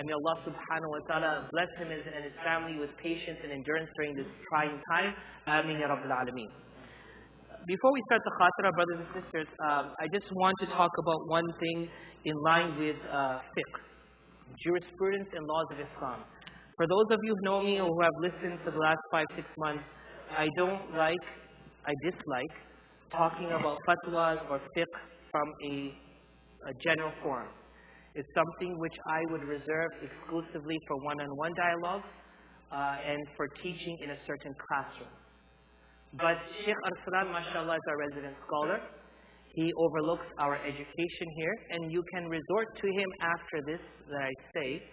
And may Allah subhanahu wa ta'ala bless him and his family with patience and endurance during this trying time. Ameen ya Rabbil Alameen. Before we start the khatira, brothers and sisters, I just want to talk about one thing in line with fiqh, jurisprudence and laws of Islam. For those of you who know me or who have listened for the last 5-6 months, I dislike talking about fatwas or fiqh from a general forum. It's something which I would reserve exclusively for one-on-one dialogues and for teaching in a certain classroom. But Sheikh Arsalan, mashallah, is our resident scholar. He overlooks our education here, and you can resort to him after this that I say.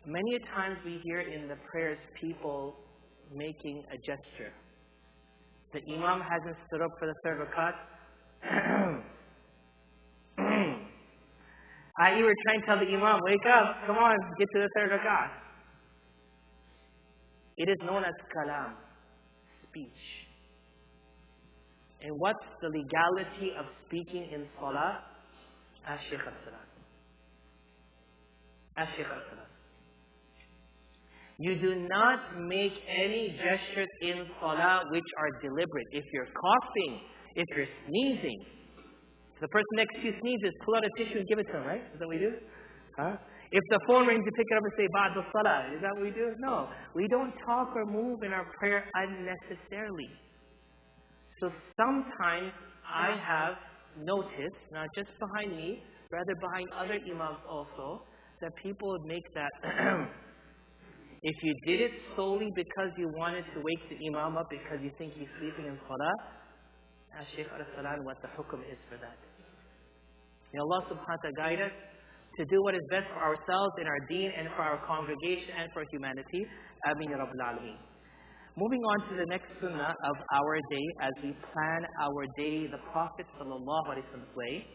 Many a times we hear in the prayers people making a gesture. The Imam hasn't stood up for the third rakat. I.e. we're trying to tell the Imam, wake up, come on, get to the third rakat. It is known as kalam, speech. And what's the legality of speaking in salah? Ask Shaykh al-Salam. Ask Shaykh al-Salam. You do not make any gestures in salah which are deliberate. If you're coughing, if you're sneezing, the person next to you sneezes, pull out a tissue and give it to him, right? Is that what we do? Huh? If the phone rings, you pick it up and say, Ba'd al-Salah. Is that what we do? No. We don't talk or move in our prayer unnecessarily. So sometimes I have noticed, not just behind me, rather behind other imams also, that people would make that if you did it solely because you wanted to wake the imam up because you think he's sleeping in salah, ask Shaykh al-Salam what the hukum is for that. May Allah subhanahu wa ta'ala guide us to do what is best for ourselves in our deen and for our congregation and for humanity. Ameen ya Rabbil Alameen. Moving on to the next sunnah of our day as we plan our day the Prophet sallallahu alaihi wasallam's way.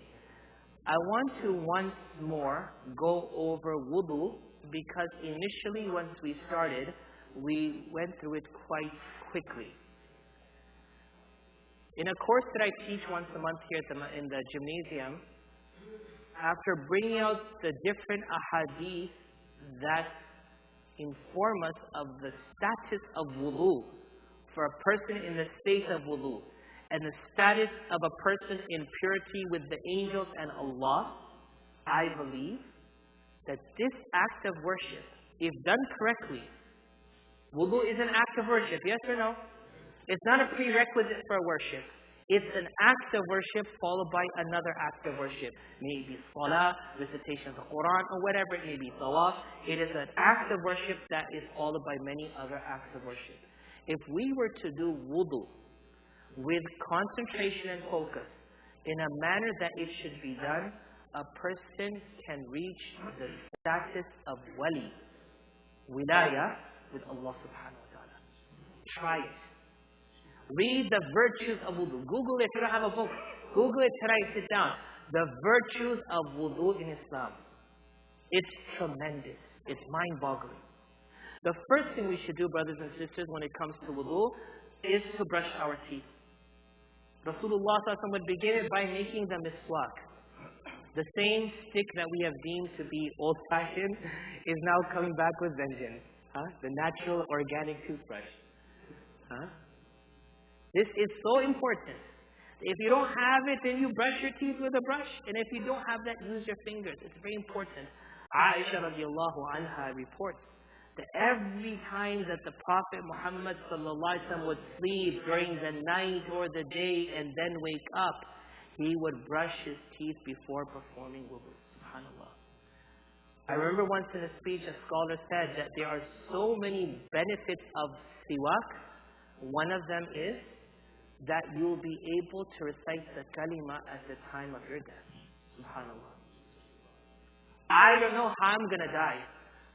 I want to once more go over wudu because initially once we started, we went through it quite quickly. In a course that I teach once a month here in the gymnasium, after bringing out the different ahadith that inform us of the status of wudu for a person in the state of wudu and the status of a person in purity with the angels and Allah, I believe that this act of worship, if done correctly, wudu is an act of worship, yes or no? It's not a prerequisite for worship. It's an act of worship followed by another act of worship. Maybe salah, recitation of the Quran, or whatever it may be, tawaf. It is an act of worship that is followed by many other acts of worship. If we were to do wudu with concentration and focus in a manner that it should be done, a person can reach the status of wali, wilaya, with Allah subhanahu wa ta'ala. Try it. Read the virtues of wudu. Google it if you don't have a book. Google it tonight, sit down. The virtues of wudu in Islam. It's tremendous. It's mind-boggling. The first thing we should do, brothers and sisters, when it comes to wudu, is to brush our teeth. Rasulullah would begin it by making the miswak. The same stick that we have deemed to be old-fashioned is now coming back with vengeance. The natural, organic toothbrush. This is so important. If you don't have it, then you brush your teeth with a brush. And if you don't have that, use your fingers. It's very important. Isha radiallahu anha reports that every time that the Prophet Muhammad sallallahu alaihi wasallam would sleep during the night or the day and then wake up, he would brush his teeth before performing wudu. SubhanAllah. I remember once in a speech a scholar said that there are so many benefits of siwak. One of them is that you'll be able to recite the kalima at the time of your death. SubhanAllah. I don't know how I'm going to die.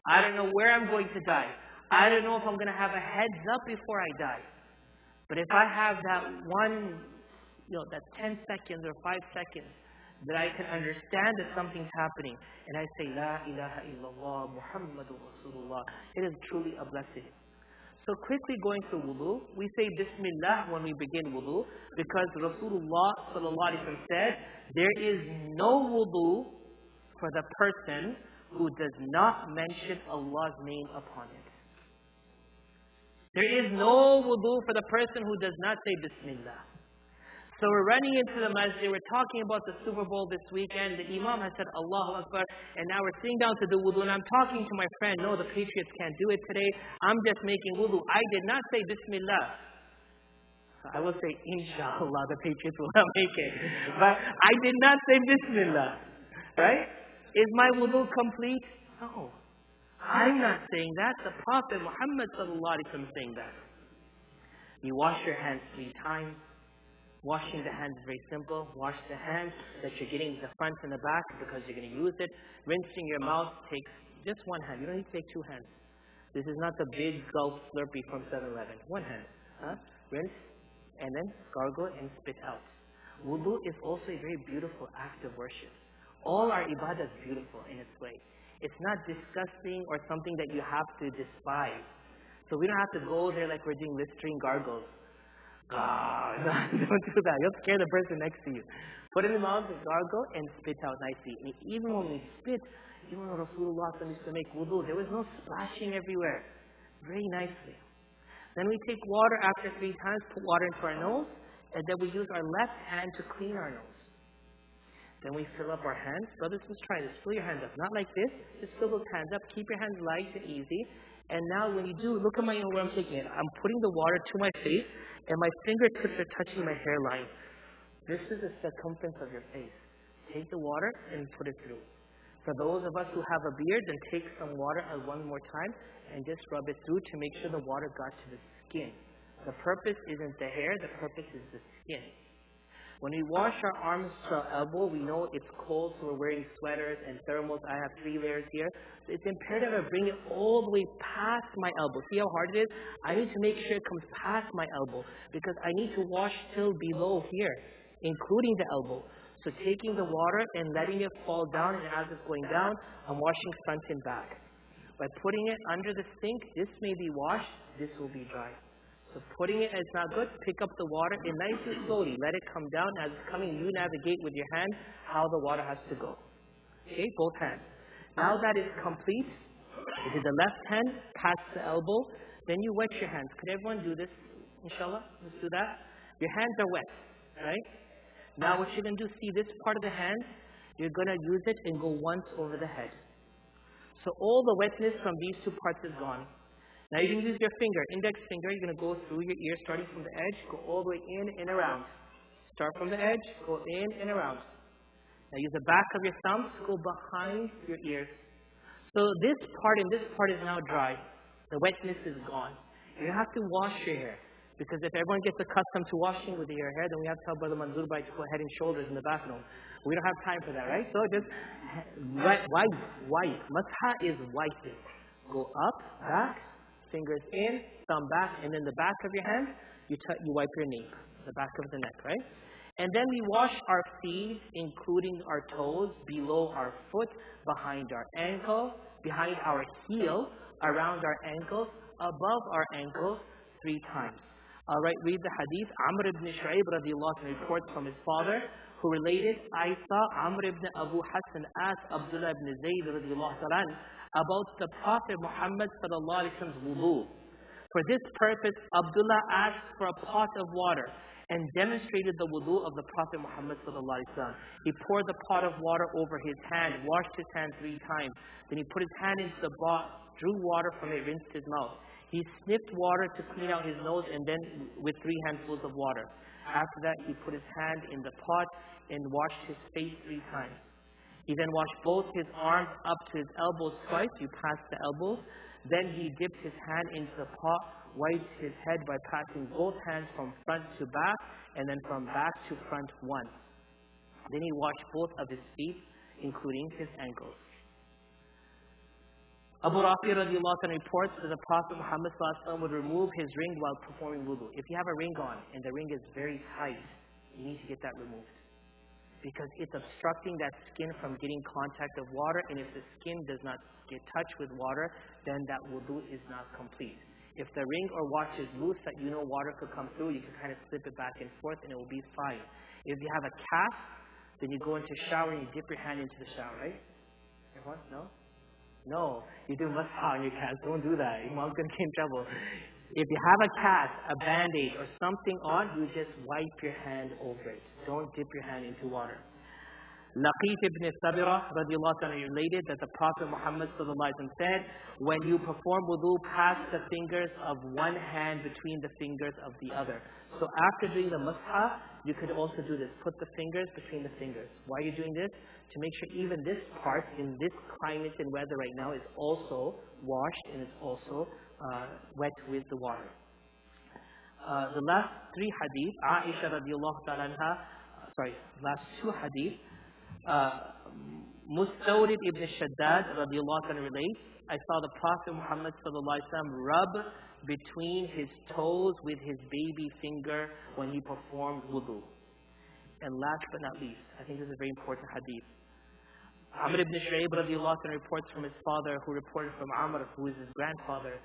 I don't know where I'm going to die. I don't know if I'm going to have a heads up before I die. But if I have that one, that 10 seconds or 5 seconds that I can understand that something's happening, and I say, La ilaha illallah, Muhammadur Rasulullah, it is truly a blessing. So quickly going through wudu, we say Bismillah when we begin wudu because Rasulullah sallallahu alaihi wasallam said there is no wudu for the person who does not mention Allah's name upon it. There is no wudu for the person who does not say Bismillah. So we're running into the masjid, we're talking about the Super Bowl this weekend, the Imam has said Allahu Akbar, and now we're sitting down to do wudu, and I'm talking to my friend, no, the Patriots can't do it today, I'm just making wudu. I did not say Bismillah. I will say, Inshallah, the Patriots will not make it. But I did not say Bismillah. Right? Is my wudu complete? No. I'm not saying that. The Prophet Muhammad sallallahu alaihi wasallam is saying that. You wash your hands 3 times. Washing the hands is very simple. Wash the hands that you're getting the front and the back because you're going to use it. Rinsing your mouth takes just 1 hand. You don't need to take 2 hands. This is not the big gulp slurpee from 7-Eleven. 1 hand. Rinse and then gargle and spit out. Wudu is also a very beautiful act of worship. All our ibadah is beautiful in its way. It's not disgusting or something that you have to despise. So we don't have to go there like we're doing Listerine gargles. Don't do that. You'll scare the person next to you. Put it in the mouth, gargle, and spit out nicely. And even when we spit, even when Rasulullah used to make wudu, there was no splashing everywhere. Very nicely. Then we take water after 3 times, put water into our nose, and then we use our left hand to clean our nose. Then we fill up our hands. Brothers, let's try this. Fill your hands up. Not like this. Just fill those hands up. Keep your hands light and easy. And now when you do, look at where I'm taking it. I'm putting the water to my face, and my fingertips are touching my hairline. This is the circumference of your face. Take the water and put it through. For those of us who have a beard, then take some water one more time and just rub it through to make sure the water got to the skin. The purpose isn't the hair, the purpose is the skin. When we wash our arms to our elbow, we know it's cold, so we're wearing sweaters and thermals. I have 3 layers here. So it's imperative I bring it all the way past my elbow. See how hard it is? I need to make sure it comes past my elbow because I need to wash till below here, including the elbow. So taking the water and letting it fall down, and as it's going down, I'm washing front and back. By putting it under the sink, this may be washed, this will be dry. So putting it, it's not good, pick up the water and nicely, slowly, let it come down. As it's coming, you navigate with your hand how the water has to go. Okay, both hands. Now that is complete, with the left hand past the elbow, then you wet your hands. Could everyone do this, inshallah? Let's do that. Your hands are wet, right? Now what you're going to do, see this part of the hand, you're going to use it and go once over the head. So all the wetness from these 2 parts is gone. Now you can use your finger, index finger, you're going to go through your ear starting from the edge, go all the way in and around. Start from the edge, go in and around. Now use the back of your thumb to go behind your ears. So this part and this part is now dry. The wetness is gone. You don't have to wash your hair. Because if everyone gets accustomed to washing with your hair, then we have to tell Brother Manzoor Bhai to put head and shoulders in the bathroom. We don't have time for that, right? So just wipe. Masha is wiping. Go up, back, fingers in, thumb back, and then the back of your hand, you wipe your knee, the back of the neck, right? And then we wash our feet, including our toes, below our foot, behind our ankle, behind our heel, around our ankles, above our ankles, 3 times. Alright, read the hadith. Amr ibn Shu'ayb radiallahu anhu reports from his father, who related, I saw Amr ibn Abu Hassan ask Abdullah ibn Zayd radiallahu anhu about the Prophet Muhammad sallallahu alaihi wasallam's wudu. For this purpose, Abdullah asked for a pot of water and demonstrated the wudu of the Prophet Muhammad sallallahu alaihi wasallam. He poured the pot of water over his hand, washed his hand 3 times. Then he put his hand into the pot, drew water from it, rinsed his mouth. He sniffed water to clean out his nose, and then with 3 handfuls of water. After that, he put his hand in the pot and washed his face 3 times. He then washed both his arms up to his elbows twice. You pass the elbows. Then he dipped his hand into the pot, wiped his head by passing both hands from front to back, and then from back to front once. Then he washed both of his feet, including his ankles. Abu Rafi radiallahu anhu reports that the Prophet Muhammad sallallahu alaihi wasallam would remove his ring while performing wudu. If you have a ring on and the ring is very tight, you need to get that removed. Because it's obstructing that skin from getting contact of water, and if the skin does not get touched with water, then that wudu is not complete. If the ring or watch is loose that you know water could come through, you can kind of slip it back and forth and it will be fine. If you have a cap, then you go into shower and you dip your hand into the shower, right? Everyone? No? No, you do masah on your cast. Don't do that. Imam's going to get in trouble. If you have a cast, a band-aid, or something on, you just wipe your hand over it. Don't dip your hand into water. Laqit ibn Sabira radiallahu anhu related that the Prophet Muhammad sallallahu alaihi wasallam said, when you perform wudu, pass the fingers of one hand between the fingers of the other. So after doing the masah, you could also do this. Put the fingers between the fingers. Why are you doing this? To make sure even this part in this climate and weather right now is also washed and is also wet with the water. The last three hadith, Aisha radiallahu ta'ala anha, last two hadith, Mustawrid ibn Shaddad radiallahu anhu relates, I saw the Prophet Muhammad sallallahu alaihi wasallam rub between his toes with his baby finger when he performed wudu. And last but not least, I think this is a very important hadith. Amr ibn Shu'ayb radiallahu anhu reports from his father, who reported from Amr, who is his grandfather,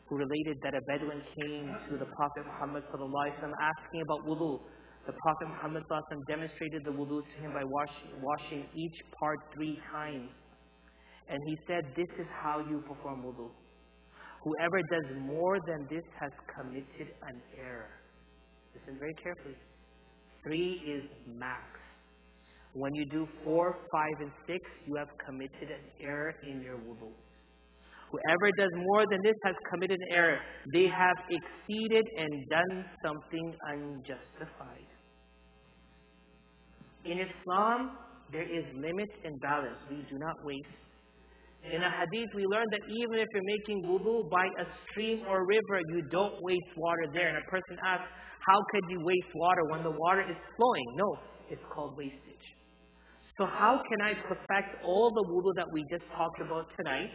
who related that a Bedouin came to the Prophet Muhammad sallallahu alaihi wasallam asking about wudu. The Prophet Muhammad sallallahu alaihi wasallam demonstrated the wudu to him by washing each part 3 times. And he said, this is how you perform wudu. Whoever does more than this has committed an error. Listen very carefully. 3 is max. When you do 4, 5, and 6, you have committed an error in your wudu. Whoever does more than this has committed an error. They have exceeded and done something unjustified. In Islam, there is limit and balance. We do not waste. In a hadith, we learn that even if you're making wudu by a stream or river, you don't waste water there. And a person asks, how could you waste water when the water is flowing? No, it's called wastage. So how can I perfect all the wudu that we just talked about tonight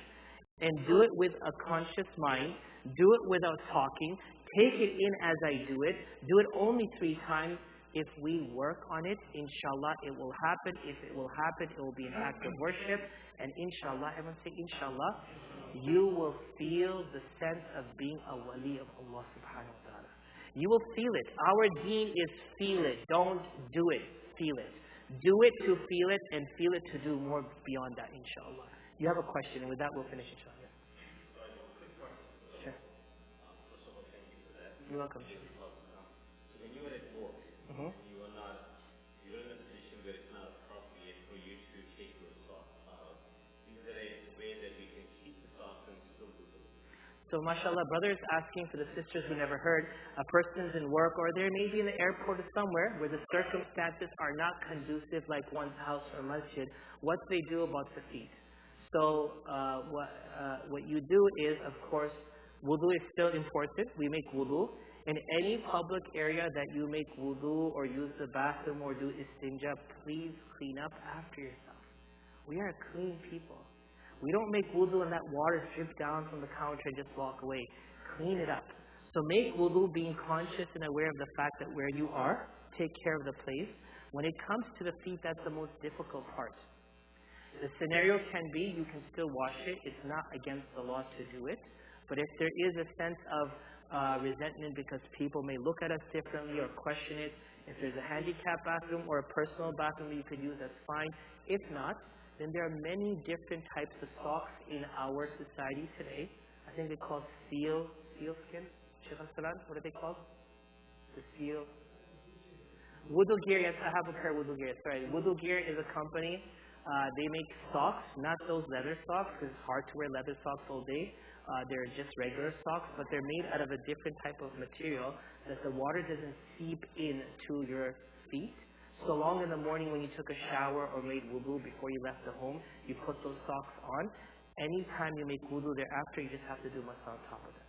and do it with a conscious mind, do it without talking, take it in as I do it only 3 times? If we work on it, inshallah, it will happen. If it will happen, it will be an act of worship. And inshallah, everyone say inshallah, you will feel the sense of being a wali of Allah subhanahu wa ta'ala. You will feel it. Our deen is feel it. Don't do it. Feel it. Do it to feel it, and feel it to do more beyond that, inshallah. You have a question, and with that we'll finish, inshallah. Sure. You're welcome. So when you were at work, you were in a position where it's not appropriate for you to take your socks out. Is there a way that we can keep the socks and still do them? So mashallah, brother is asking for the sisters who never heard, a person's in work or they're maybe in the airport or somewhere where the circumstances are not conducive like one's house or masjid. What do they do about the feet? So what you do is, of course, wudu is still important. We make wudu. In any public area that you make wudu or use the bathroom or do istinja, please clean up after yourself. We are clean people. We don't make wudu and let water drip down from the counter and just walk away. Clean it up. So make wudu being conscious and aware of the fact that where you are, take care of the place. When it comes to the feet, that's the most difficult part. The scenario can be you can still wash it. It's not against the law to do it. But if there is a sense of resentment because people may look at us differently or question it, if there's a handicapped bathroom or a personal bathroom that you could use, that's fine. If not, then there are many different types of socks in our society today. I think they're called seal skin. Sheikh Al-Salam, what are they called? The seal. Wudu Gear, yes, I have a pair of Wudu Gear. Sorry, Wudu Gear is a company. They make socks, not those leather socks, because it's hard to wear leather socks all day. They're just regular socks, but they're made out of a different type of material that the water doesn't seep into your feet. So long in the morning when you took a shower or made wudu before you left the home, you put those socks on. Anytime you make wudu thereafter, you just have to do masa on top of it.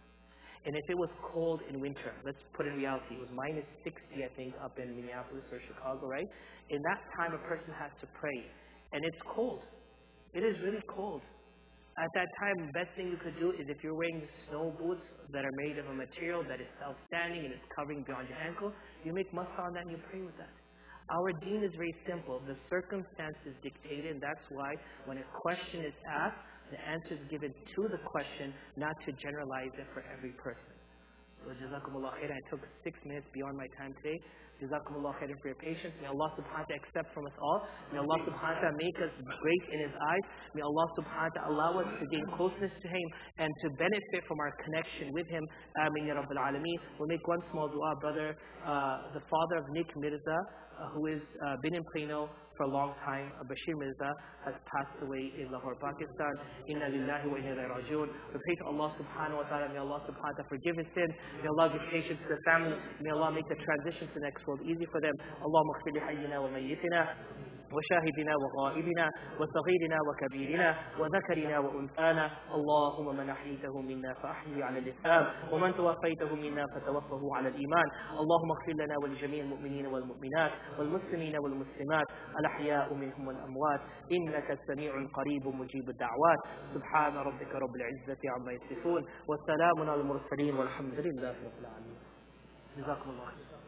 And if it was cold in winter, let's put in reality, it was minus 60, I think, up in Minneapolis or Chicago, right? In that time, a person has to pray. And it's cold. It is really cold. At that time, the best thing you could do is if you're wearing snow boots that are made of a material that is self-standing and is covering beyond your ankle, you make masa on that and you pray with that. Our deen is very simple. The circumstances dictate it, and that's why when a question is asked, the answer is given to the question, not to generalize it for every person. Jazakumullah khairan. I took 6 minutes beyond my time today. Jazakumullah khairan for your patience. May Allah subhanahu wa ta'ala accept from us all. May Allah subhanahu wa ta'ala make us great in His eyes. May Allah subhanahu wa ta'ala allow us to gain closeness to Him and to benefit from our connection with Him. Ameen ya Rabbil Alameen. We'll make one small dua, brother. The father of Nick Mirza, who has been in Plano for a long time, Bashir Mirza, has passed away in Lahore, Pakistan. Inna lillahi wa inna ilayhi raji'un. We pray to Allah subhanahu wa ta'ala, may Allah subhanahu wa ta'ala forgive his sin. May Allah give patience to the family. May Allah make the transition to the next world easy for them. Allahumma khfir li hayyina wa mayyitina. وشاهدنا وغائبنا وصغيرنا وكبيرنا وذكرنا وأنثانا اللهم من أحييته منا فأحيه على الإسلام ومن توفيته منا فتوفه على الإيمان اللهم اغفر لنا ولجميع المؤمنين والمؤمنات والمسلمين والمسلمات الأحياء منهم والأموات إنك السميع قريب مجيب الدعوات سبحان ربك رب العزة عما يصفون والسلام على المرسلين والحمد لله رب العالمين جزاكم الله خير